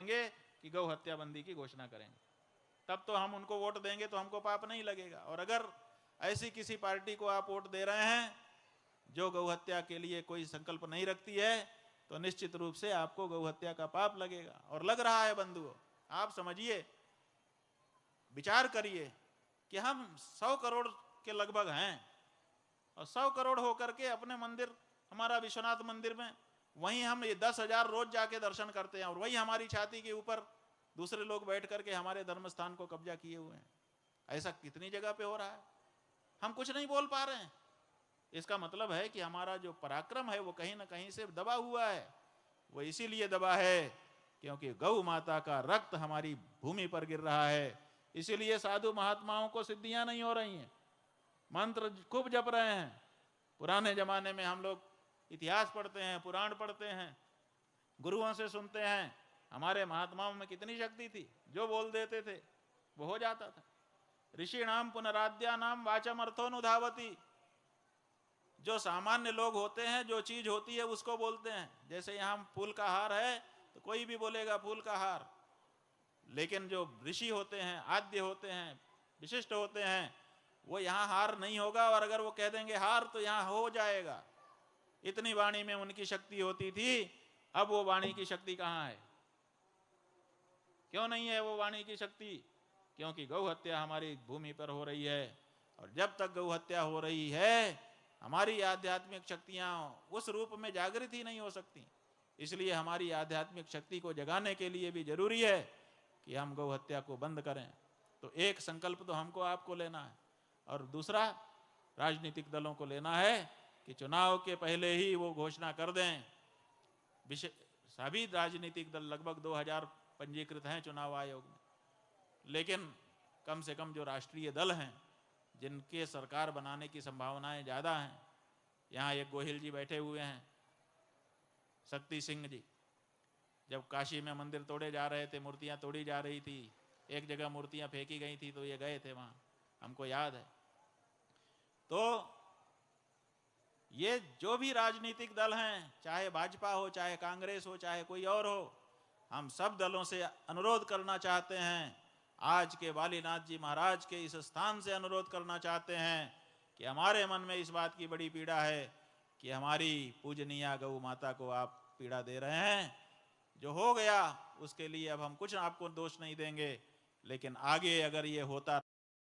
कि गौ हत्या बंदी की घोषणा करेंगे, तब तो हम उनको वोट देंगे तो हमको पाप नहीं लगेगा। और अगर ऐसी किसी पार्टी को आप वोट दे रहे हैं जो गौ हत्या के लिए कोई संकल्प नहीं रखती है, तो निश्चित रूप से आपको गौ हत्या का पाप लगेगा। और लग रहा है बंधुओं, आप समझिए, विचार करिए कि हम 100 करोड़ के लगभग हैं, और 100 करोड़ होकर के अपने मंदिर, हमारा विश्वनाथ मंदिर में, वहीं हम ये 10,000 रोज जाके दर्शन करते हैं, और वहीं हमारी छाती के ऊपर दूसरे लोग बैठ करके हमारे धर्म स्थान को कब्जा किए हुए हैं। ऐसा कितनी जगह पे हो रहा है, हम कुछ नहीं बोल पा रहे हैं। इसका मतलब है कि हमारा जो पराक्रम है वो कहीं ना कहीं से दबा हुआ है। वो इसीलिए दबा है क्योंकि गौ माता का रक्त हमारी भूमि पर गिर रहा है। इसीलिए साधु महात्माओं को सिद्धियां नहीं हो रही हैं, मंत्र खूब जप रहे हैं। पुराने जमाने में हम लोग इतिहास पढ़ते हैं, पुराण पढ़ते हैं, गुरुओं से सुनते हैं, हमारे महात्माओं में कितनी शक्ति थी, जो बोल देते थे वो हो जाता था। ऋषि नाम पुनराद्या नाम वाचम अर्थोनुधावती। जो सामान्य लोग होते हैं, जो चीज होती है उसको बोलते हैं। जैसे यहाँ फूल का हार है तो कोई भी बोलेगा फूल का हार, लेकिन जो ऋषि होते हैं, आद्य होते हैं, विशिष्ट होते हैं, वो यहाँ हार नहीं होगा, और अगर वो कह देंगे हार तो यहाँ हो जाएगा। इतनी वाणी में उनकी शक्ति होती थी। अब वो वाणी की शक्ति कहाँ है? क्यों नहीं है वो वाणी की शक्ति? क्योंकि गौ हत्या हमारी भूमि पर हो रही है, और जब तक गौ हत्या हो रही है हमारी आध्यात्मिक शक्तियां उस रूप में जागृत ही नहीं हो सकती। इसलिए हमारी आध्यात्मिक शक्ति को जगाने के लिए भी जरूरी है कि हम गौ हत्या को बंद करें। तो एक संकल्प तो हमको आपको लेना है, और दूसरा राजनीतिक दलों को लेना है कि चुनाव के पहले ही वो घोषणा कर दें। सभी राजनीतिक दल, लगभग 2000 पंजीकृत हैं चुनाव आयोग में, लेकिन कम से कम जो राष्ट्रीय दल हैं जिनके सरकार बनाने की संभावनाएं ज़्यादा हैं, यहाँ एक गोहिल जी बैठे हुए हैं, शक्ति सिंह जी, जब काशी में मंदिर तोड़े जा रहे थे, मूर्तियां तोड़ी जा रही थी, एक जगह मूर्तियां फेंकी गई थी तो ये गए थे वहाँ, हमको याद है। तो ये जो भी राजनीतिक दल हैं, चाहे भाजपा हो, चाहे कांग्रेस हो, चाहे कोई और हो, हम सब दलों से अनुरोध करना चाहते हैं, आज के वालीनाथ जी महाराज के इस स्थान से अनुरोध करना चाहते हैं कि हमारे मन में इस बात की बड़ी पीड़ा है कि हमारी पूजनीय गौ माता को आप पीड़ा दे रहे हैं। जो हो गया उसके लिए अब हम कुछ आपको दोष नहीं देंगे, लेकिन आगे अगर ये होता